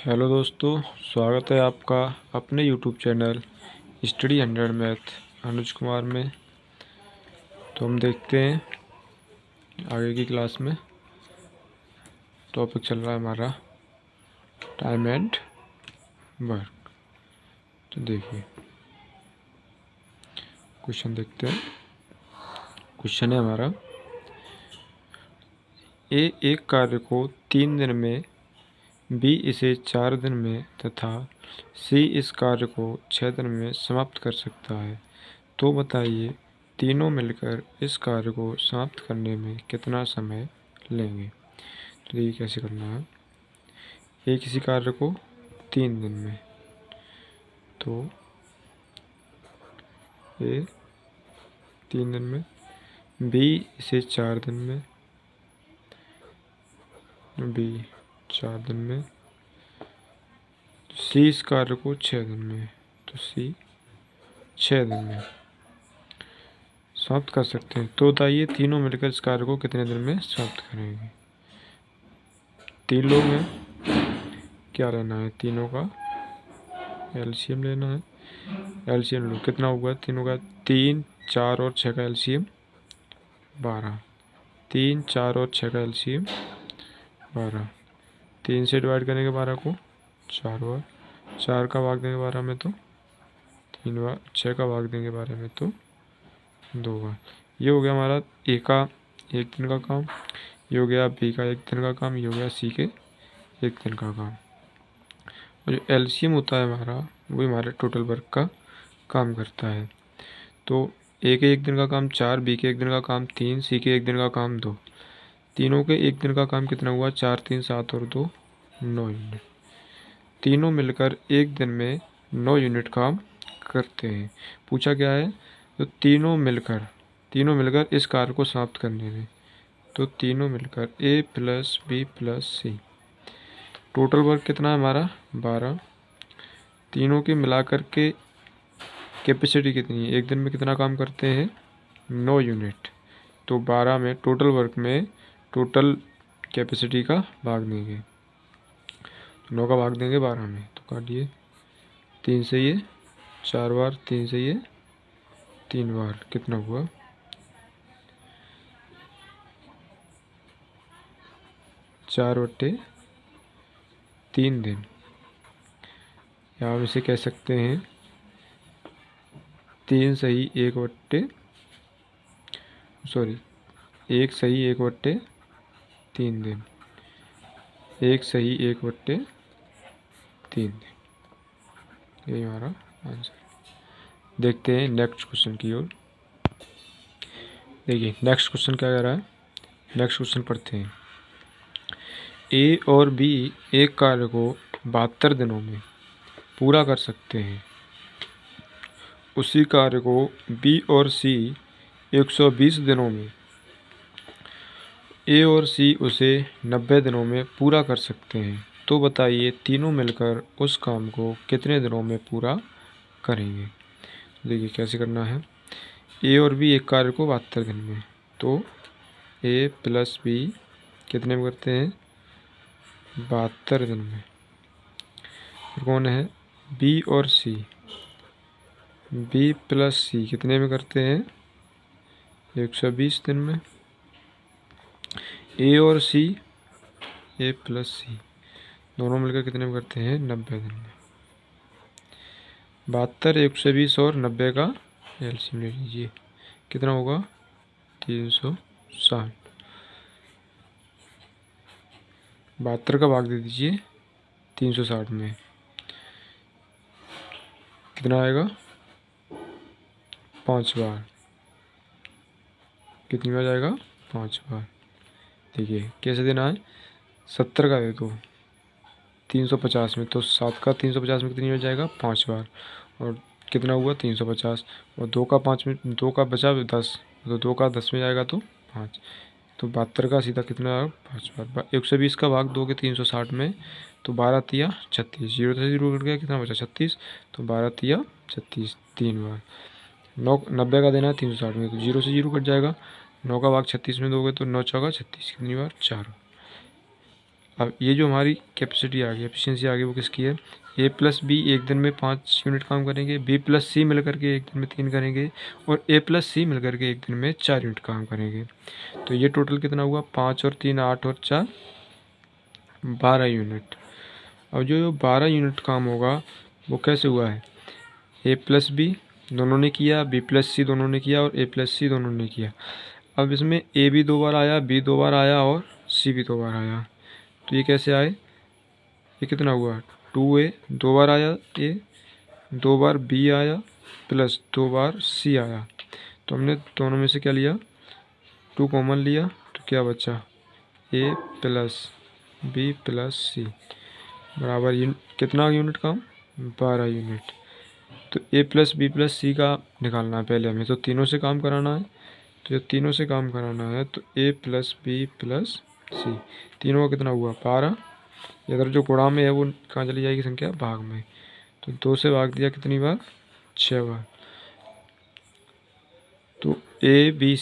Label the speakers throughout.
Speaker 1: Hello दोस्तों, स्वागत है आपका अपने YouTube channel study 100 math Anuj Kumar में। तो हम देखते हैं आगे की क्लास में टॉपिक चल रहा है हमारा टाइम एंड वर्क। तो देखिए क्वेश्चन देखते हैं। क्वेश्चन है हमारा, ए एक कार्य को 3 दिन में, बी इसे 4 दिन में तथा सी इस कार्य को 6 दिन में समाप्त कर सकता है। तो बताइए तीनों मिलकर इस कार्य को समाप्त करने में कितना समय लेंगे। तो ये कैसे करना है, ए किसी कार्य को 3 दिन में, तो ए 3 दिन में, बी इसे 4 दिन में, बी 4 दिन में, सी इस कार्य को 6 दिन में, तो सी 6 दिन में समाप्त कर सकते हैं। तो बताइए तीनों मिलकर इस कार्य को कितने दिन में समाप्त करेंगे। 3 लोग हैं, क्या लेना है, तीनों का एलसीएम लेना है। एलसीएम लो, कितना होगा तीनों का, 3, 4 और 6 का एलसीएम 12। 3, 4 और 6 का एलसीएम 12। 3 से डिवाइड करेंगे 12 को 4 बार, 4 का भाग देंगे 12 में तो 3 बार, 6 का भाग देंगे 12 में तो 2 बार। ये हो गया हमारा ए का 1 दिन का काम, ये हो गया बी का 1 दिन का काम, ये हो गया सी के 1 दिन का काम। और जो एलसीएम होता है हमारा, वो हमारे टोटल वर्क का काम करता है। तो ए के 1 दिन का काम 4, बी के 1 दिन का काम 3, सी के 1 दिन का काम 2। तीनों के 1 दिन का काम कितना हुआ, 4, 3, 7 और 2 9 यूनिट। तीनों मिलकर 1 दिन में 9 यूनिट काम करते हैं। पूछा क्या है, तो तीनों मिलकर इस कार्य को समाप्त करने में, तो तीनों मिलकर ए प्लस बी प्लस सी, टोटल वर्क कितना है हमारा 12। तीनों के मिलाकर के कैपेसिटी कितनी है, एक दिन में कितना काम करते हैं 9 यूनिट। तो 12 में टोटल वर्क में टोटल कैपेसिटी का भाग देंगे, 9 का भाग देंगे 12 में, तो काटिए 3 से ये 4 बार, 3 से ये 3 बार, कितना हुआ 4/3 दिन। या हम इसे कह सकते हैं 1 सही 1/3 दिन, 1 सही 1/3 दिन। यही हमारा आंसर। देखते हैं नेक्स्ट क्वेश्चन की ओर। देखिए नेक्स्ट क्वेश्चन क्या कह रहा है, नेक्स्ट क्वेश्चन पढ़ते हैं। ए और बी एक कार्य को 72 दिनों में पूरा कर सकते हैं। उसी कार्य को बी और सी 120 दिनों में, ए और सी उसे 90 दिनों में पूरा कर सकते हैं। तो बताइए तीनों मिलकर उस काम को कितने दिनों में पूरा करेंगे। देखिए कैसे करना है, ए और बी एक कार्य को 72 दिन में, तो ए प्लस बी कितने में करते हैं 72 दिन में। फिर कौन है बी और सी, बी प्लस सी कितने में करते हैं 120 दिन में। ए और सी, ए प्लस सी दोनों मिलकर कितने में करते हैं 90 दिन में। 72, 120 और 90 का एलसीएम ले लीजिए, कितना होगा 360। 72 का भाग दे दीजिए 360 में, कितना आएगा 5 बार, कितनी बार जाएगा 5 बार। देखिए कैसे देना है, 70 का दे दो 350 में, तो 7 का 350 में कितनी बार जाएगा 5 बार, और कितना हुआ 350, और 2 का 5 में, 2 का बचा 10, तो 2 का 10 में जाएगा तो 5, तो 72 का सीधा कितना आएगा 5 बार। 120 का भाग दोगे 360 में, तो 12 तिया 36, 0 से 0 कट गया, कितना बचा 36, तो 12 तिया 36 3 बार। 90 का देना है 360 में, तो 0 से 0 कट जाएगा, 9 का भाग 36 में दोगे तो 9 चौका 36, कितनी बार 4। अब ये जो हमारी कैपेसिटी आ गई, एफिशिएंसी आ गई, वो किसकी है? ए प्लस बी एक दिन में 5 यूनिट काम करेंगे, बी प्लस सी मिल करके एक दिन में 3 करेंगे, और ए प्लस सी मिल करके एक दिन में 4 यूनिट काम करेंगे। तो ये टोटल कितना हुआ? 5 और 3 8 और 4 12 यूनिट। अब जो 12 यूनिट काम होगा वो कैसे हुआ है? ए प्लस बी दोनों ने किया, बी प्लस सी दोनों ने किया, और ए प्लस सी दोनों ने किया। अब इसमें ए भी 2 बार आया, बी 2 बार आया, और सी भी 2 बार आया। तो ये कैसे आए? ये कितना हुआ? 2a 2 बार आया, ए 2 बार बी आया, प्लस 2 बार सी आया। तो हमने दोनों में से क्या लिया? 2 कॉमन लिया, तो क्या बचा? ए प्लस बी प्लस सी बराबर कितना यूनिट काम? 12 यूनिट। तो ए प्लस बी प्लस सी का निकालना है पहले हमें, तो तीनों से काम कराना है। तो जब तीनों से काम कराना है तो ए प्लस बी प्लस सी, तीनों का कितना हुआ? 12। इधर जो गुणा में है वो कहाँ चली जाएगी संख्या? भाग में। तो 2 से भाग दिया कितनी बार? 6 बार। तो ए बी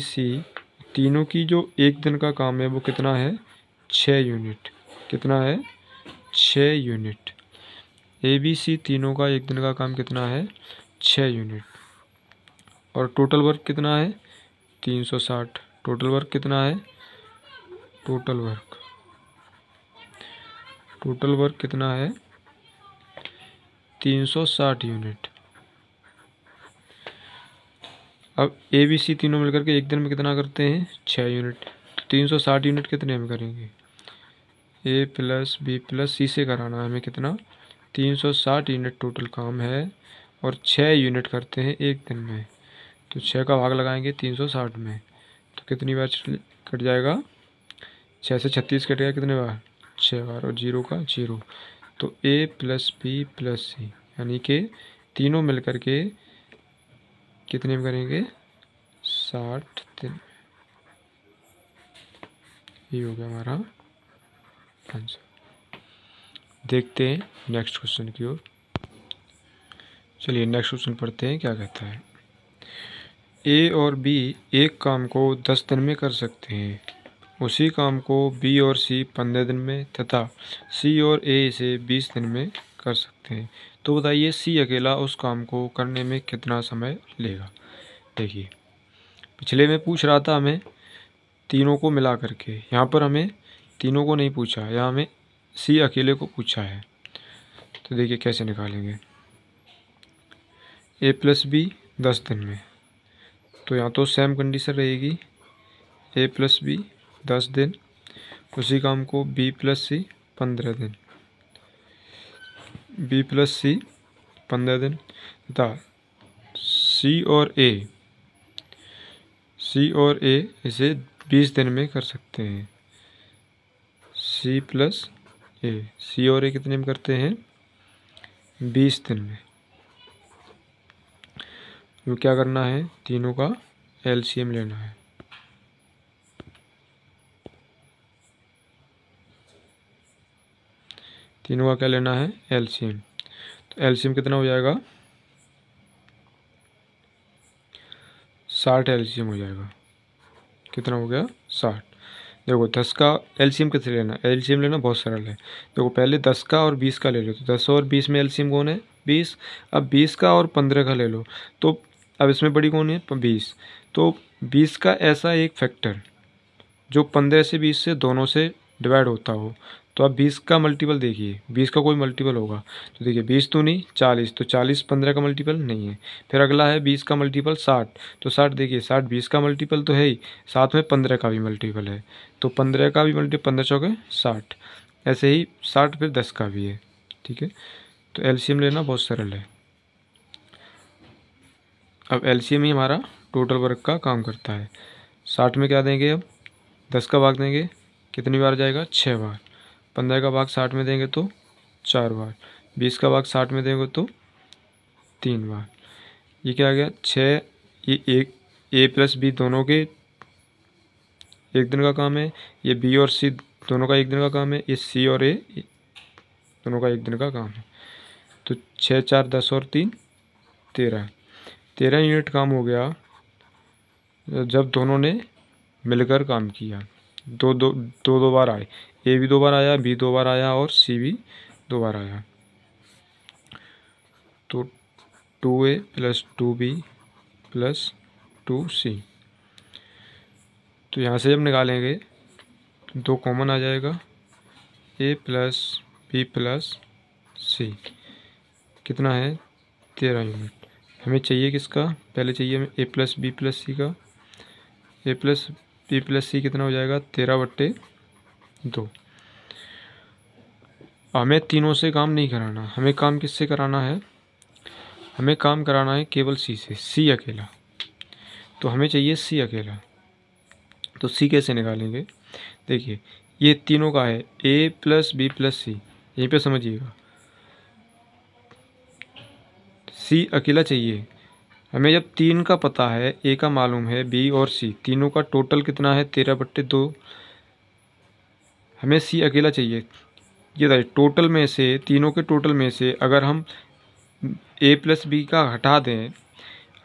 Speaker 1: सी तीनों की जो एक दिन का काम है वो कितना है? 6 यूनिट। कितना है? 6 यूनिट। ए बी सी तीनों का एक दिन का काम कितना है? 6 यूनिट। और टोटल वर्क कितना है? 360। टोटल वर्क कितना है? टोटल वर्क कितना है? 360 यूनिट। अब ए बी सी तीनों मिलकर के एक दिन में कितना करते हैं? 6 यूनिट। तो 360 यूनिट कितने में करेंगे? ए प्लस बी प्लस सी से कराना है हमें कितना? 360 यूनिट टोटल काम है, और 6 यूनिट करते हैं एक दिन में। तो 6 का भाग लगाएंगे 360 में, तो कितनी बार कट जाएगा? 6 से 36 कटेगा कितने बार? 6 बार, और 0 का 0। तो ए प्लस बी प्लस सी यानी कि तीनों मिलकर के कितने में करेंगे? 60 दिन। ये हो गया हमारा आंसर। देखते हैं नेक्स्ट क्वेश्चन की ओर। चलिए नेक्स्ट क्वेश्चन पढ़ते हैं क्या कहता है। ए और बी एक काम को 10 दिन में कर सकते हैं, उसी काम को बी और सी 15 दिन में तथा सी और ए इसे 20 दिन में कर सकते हैं। तो बताइए सी अकेला उस काम को करने में कितना समय लेगा? देखिए पिछले में पूछ रहा था हमें तीनों को मिला करके, यहाँ पर हमें तीनों को नहीं पूछा, यहाँ हमें सी अकेले को पूछा है। तो देखिए कैसे निकालेंगे। ए प्लस बी 10 दिन में, तो यहाँ तो सेम कंडीशन रहेगी, ए प्लस बी 10 दिन, उसी काम को बी प्लस सी 15 दिन, बी प्लस सी 15 दिन तथा सी और ए इसे 20 दिन में कर सकते हैं। सी प्लस ए, सी और ए कितने में करते हैं? 20 दिन में। तो क्या करना है? तीनों का एलसीएम लेना है। तीनों का क्या लेना है? एलसीएम। तो एलसीएम कितना हो जाएगा? 60 एलसीएम हो जाएगा। कितना हो गया? 60। देखो 10 का एलसीएम कितने लेना? एलसीएम लेना बहुत सरल है। देखो पहले 10 का और 20 का ले लो, तो 10 और 20 में एलसीएम कौन है? 20। अब 20 का और 15 का ले लो, तो अब इसमें बड़ी कौन है? 20। तो 20 का ऐसा एक फैक्टर जो 15 से 20 से दोनों से डिवाइड होता हो, तो अब 20 का मल्टीपल देखिए, 20 का कोई मल्टीपल होगा तो देखिए 20 तो नहीं, 40, तो 40 15 का मल्टीपल नहीं है। फिर अगला है 20 का मल्टीपल 60, तो 60 देखिए 60 20 का मल्टीपल तो है ही, साथ में 15 का भी मल्टीपल है, तो 15 का भी मल्टीपल 15 चौके 60, ऐसे ही 60 फिर 10 का भी है। ठीक है, तो एलसीएम लेना बहुत सरल है। अब एलसीएम ही हमारा टोटल वर्क का काम करता है। 60 में क्या देंगे? अब 10 का भाग देंगे, कितनी बार जाएगा? 6 बार। 15 का भाग 60 में देंगे तो 4 बार। 20 का भाग 60 में देंगे तो 3 बार। ये क्या आ गया? 6। ये एक ए प्लस बी दोनों के एक दिन का काम है, ये बी और सी दोनों का एक दिन का काम है, ये सी और ए दोनों का एक दिन का काम है। तो 6 4 10 और 3 13 यूनिट काम हो गया जब दोनों ने मिलकर काम किया। दो बार आए। ए भी 2 बार आया, बी 2 बार आया और सी भी 2 बार आया। तो 2a plus 2b plus 2c। तो यहाँ से जब निकालेंगे तो 2 कॉमन आ जाएगा, a प्लस बी प्लस सी। कितना है? 13 यूनिट। हमें चाहिए किसका? पहले चाहिए हमें a प्लस बी प्लस सी का। a प्लस बी प्लस सी कितना हो जाएगा? 13/2। हमें तीनों से काम नहीं कराना, हमें काम किससे कराना है? हमें काम कराना है केवल सी से, सी अकेला। तो हमें चाहिए सी अकेला। तो सी कैसे निकालेंगे? देखिए ये तीनों का है, a प्लस बी प्लस सी। यहीं पे समझिएगा, सी अकेला चाहिए हमें। जब 3 का पता है, a का मालूम है, b और c, तीनों का टोटल कितना है? 13/2। हमें सी अकेला चाहिए। ये देखिए टोटल में से, तीनों के टोटल में से अगर हम a प्लस बी का हटा दें,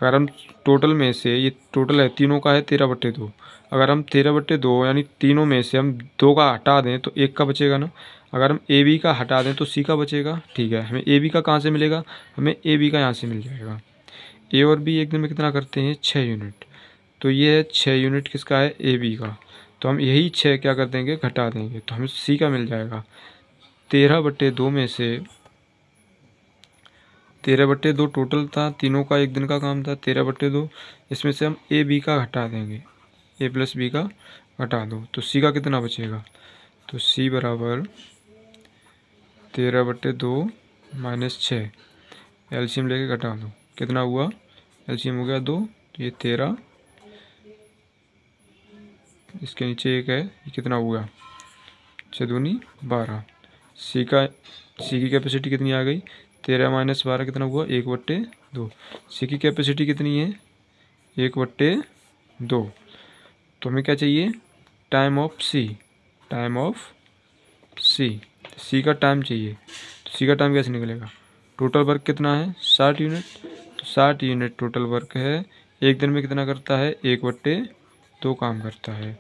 Speaker 1: अगर हम टोटल में से, ये टोटल है तीनों का है 13/2, अगर हम 13/2 यानी तीनों में से हम 2 का हटा दें तो 1 का बचेगा ना। अगर हम ए बी का हटा दें तो सी का बचेगा। ठीक है, हमें ए बी का कहाँ से मिलेगा? हमें ए बी का यहाँ से मिल जाएगा। ए और बी एक दिन में कितना करते हैं? 6 यूनिट। तो ये है 6 यूनिट किसका है? ए बी का। तो हम यही 6 क्या कर देंगे? घटा देंगे, तो हमें सी का मिल जाएगा। 13/2 में से 13/2 टोटल था, तीनों का एक दिन का काम था। 13/2 इसमें से हम ए बी का घटा देंगे, ए प्लस बी का घटा दो, तो सी का कितना बचेगा? तो सी बराबर 13/2 माइनस 6। एलसीएम लेके घटा दो, कितना हुआ? एलसीएम हो गया 2, तो ये 13, इसके नीचे 1 है, ये कितना हुआ? 6 दूनी 12। सी की कैपेसिटी कितनी आ गई? 13 माइनस 12 कितना हुआ? 1/2। सी की कैपेसिटी कितनी है? 1/2। तो हमें क्या चाहिए? Time of C, time of C. C का टाइम चाहिए। तो सी का टाइम कैसे निकलेगा? टोटल वर्क कितना है? 60 यूनिट। तो 60 यूनिट टोटल वर्क है। एक दिन में कितना करता है? 1/2 काम करता है,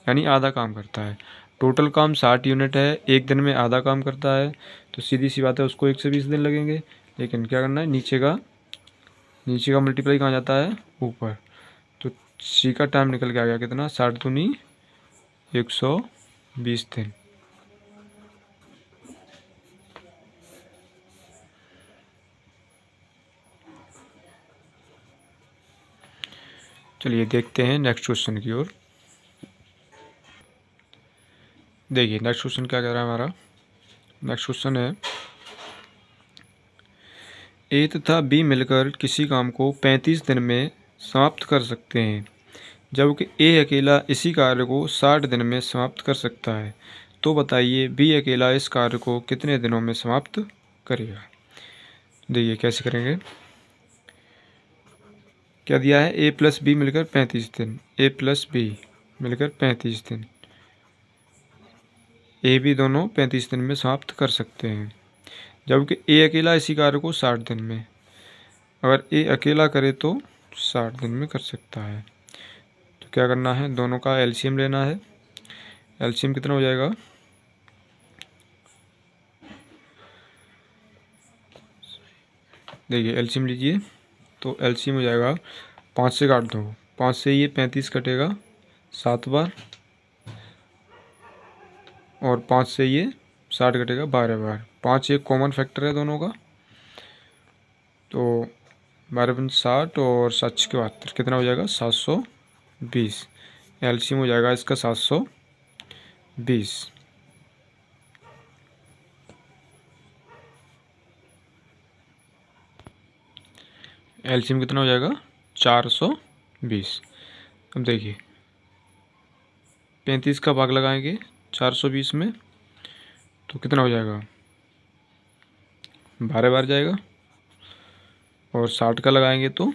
Speaker 1: यानी आधा काम करता है। टोटल काम 60 यूनिट है, एक दिन में आधा काम करता है, तो सीधी सी बात है उसको 120 दिन लगेंगे। लेकिन क्या करना है? नीचे का मल्टीप्लाई कहाँ जाता है? ऊपर। तो सी का टाइम निकल के आ गया कितना? 60 दूनी 120 दिन। चलिए देखते हैं नेक्स्ट क्वेश्चन की ओर। देखिए नेक्स्ट क्वेश्चन क्या कह रहा है हमारा। नेक्स्ट क्वेश्चन है, ए तथा बी मिलकर किसी काम को 35 दिन में समाप्त कर सकते हैं, जबकि ए अकेला इसी कार्य को 60 दिन में समाप्त कर सकता है। तो बताइए बी अकेला इस कार्य को कितने दिनों में समाप्त करेगा? देखिए कैसे करेंगे। क्या दिया है? ए प्लस बी मिलकर 35 दिन, ए प्लस बी मिलकर 35 दिन, ए बी दोनों 35 दिन में समाप्त कर सकते हैं, जबकि ए अकेला इसी कार्य को 60 दिन में। अगर ए अकेला करे तो 60 दिन में कर सकता है। तो क्या करना है? दोनों का एलसीएम लेना है। एलसीएम कितना हो जाएगा? देखिए एलसीएम लीजिए, तो एलसीएम हो जाएगा 5 से काट दो, 5 से ये 35 कटेगा 7 बार, और 5 से ये 60 कटेगा 12 बार। 5 एक कॉमन फैक्टर है दोनों का, तो 12×60 और 7×72 कितना हो जाएगा? 720। एलसीएम हो जाएगा इसका 720। एलसीएम कितना हो जाएगा? 420। अब देखिए 35 का भाग लगाएंगे 420 में, तो कितना हो जाएगा? 12 बार जाएगा, और 60 का लगाएंगे तो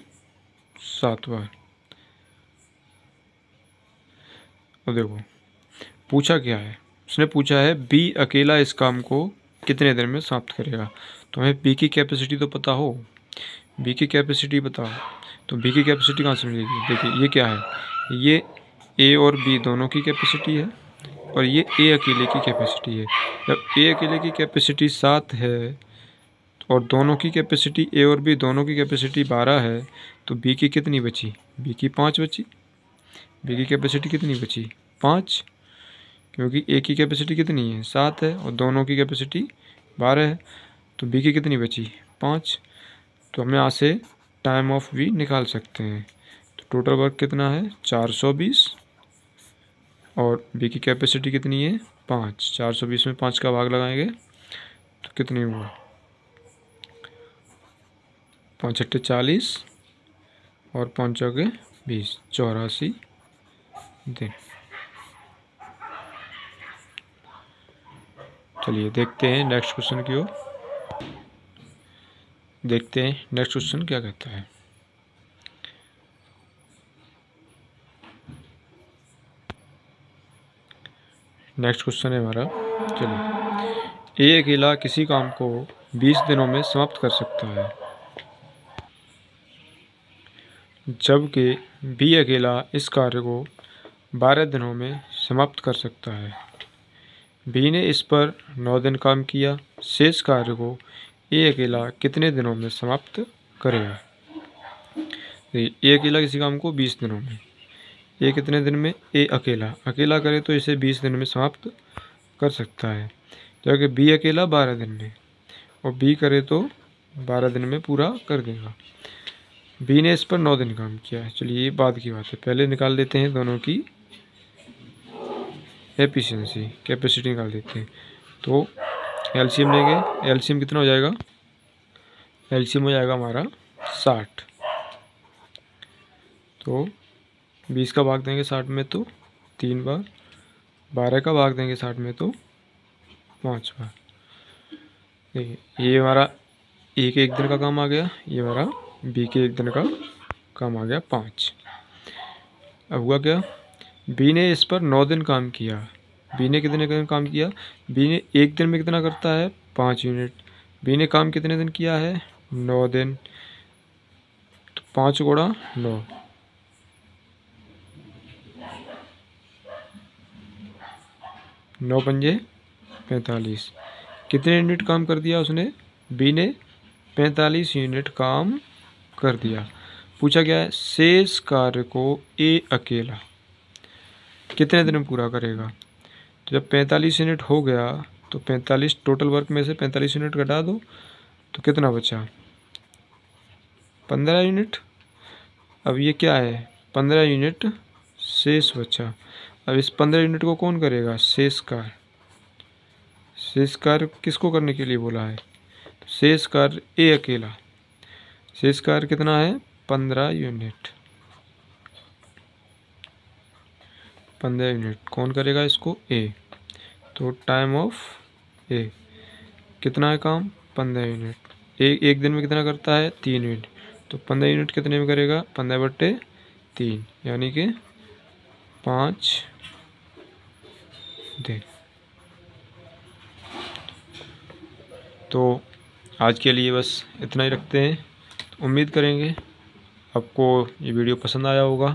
Speaker 1: 7 बार। अब देखो पूछा क्या है, उसने पूछा है बी अकेला इस काम को कितने दिन में समाप्त करेगा। तो हमें बी की कैपेसिटी तो पता हो, बी की कैपेसिटी बताओ। तो बी की कैपेसिटी कहाँ से मिलेगी? देखिए ये क्या है? ये ए और बी दोनों की कैपेसिटी है। और ये ए अकेले की कैपेसिटी है। जब ए अकेले की कैपेसिटी 7 है और दोनों की कैपेसिटी ए और बी दोनों की कैपेसिटी 12 है, तो बी की कितनी बची? बी की 5 बची। बी की कैपेसिटी कितनी बची? 5, क्योंकि ए की कैपेसिटी कितनी है? 7 है और दोनों की कैपेसिटी 12 है, तो बी की कितनी बची? 5। तो हम यहाँ से टाइम ऑफ वी निकाल सकते हैं। तो टोटल वर्क कितना है? 420 और बी की कैपेसिटी कितनी है? 5। 420 में 5 का भाग लगाएंगे तो कितनी हुआ? 5 अट्ठे 40 और 5 चौके 20, 84 दिन। चलिए देखते हैं नेक्स्ट क्वेश्चन की ओर। देखते हैं नेक्स्ट क्वेश्चन क्या कहता है। नेक्स्ट क्वेश्चन है हमारा, चलिए, ए अकेला किसी काम को 20 दिनों में समाप्त कर सकता है, जबकि बी अकेला इस कार्य को 12 दिनों में समाप्त कर सकता है। बी ने इस पर 9 दिन काम किया। शेष कार्य को ए अकेला कितने दिनों में समाप्त करेगा? ए अकेला किसी काम को 20 दिनों में, ए कितने दिन में? ए अकेला करे तो इसे 20 दिन में समाप्त कर सकता है, जबकि बी अकेला 12 दिन में, और बी करे तो 12 दिन में पूरा कर देगा। बी ने इस पर 9 दिन काम किया है। चलिए ये बाद की बात है, पहले निकाल देते हैं दोनों की एफिशिएंसी, कैपेसिटी निकाल देते हैं। तो एलसीएम लेंगे, एलसीएम कितना हो जाएगा? एलसीएम हो जाएगा हमारा 60। तो 20 का भाग देंगे 60 में तो 3 बार, 12 का भाग देंगे 60 में तो 5 बार। देखिए ये हमारा ए के 1 दिन का काम आ गया, ये हमारा बी के 1 दिन का काम आ गया 5। अब हुआ क्या? बी ने इस पर 9 दिन काम किया। बी ने कितने दिन काम किया? बी ने 1 दिन में कितना करता है? 5 यूनिट। बी ने काम कितने दिन किया है? 9 दिन। तो 5 गुणा 9, 9 पंजे 45। कितने यूनिट काम कर दिया उसने? बी ने 45 यूनिट काम कर दिया। पूछा क्या है? शेष कार्य को ए अकेला कितने दिन में पूरा करेगा? तो जब 45 यूनिट हो गया तो 45 टोटल वर्क में से 45 यूनिट घटा दो तो कितना बचा? 15 यूनिट। अब ये क्या है? 15 यूनिट शेष बचा। अब इस 15 यूनिट को कौन करेगा? शेष कार्य। शेष कार्य किसको करने के लिए बोला है? शेष कार्य ए अकेला। शेष कार्य कितना है? 15 यूनिट। 15 यूनिट कौन करेगा इसको? ए। तो टाइम ऑफ ए कितना है काम? 15 यूनिट। एक दिन में कितना करता है? 3 यूनिट। तो 15 यूनिट कितने में करेगा? 15/3, यानी कि 5 दिन। तो आज के लिए बस इतना ही रखते हैं। तो उम्मीद करेंगे आपको ये वीडियो पसंद आया होगा।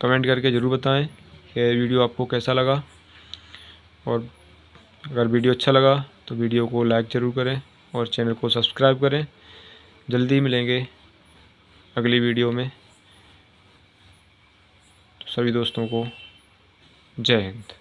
Speaker 1: कमेंट करके ज़रूर बताएं कि वीडियो आपको कैसा लगा, और अगर वीडियो अच्छा लगा तो वीडियो को लाइक ज़रूर करें और चैनल को सब्सक्राइब करें। जल्दी मिलेंगे अगली वीडियो में। तो सभी दोस्तों को जय हिंद।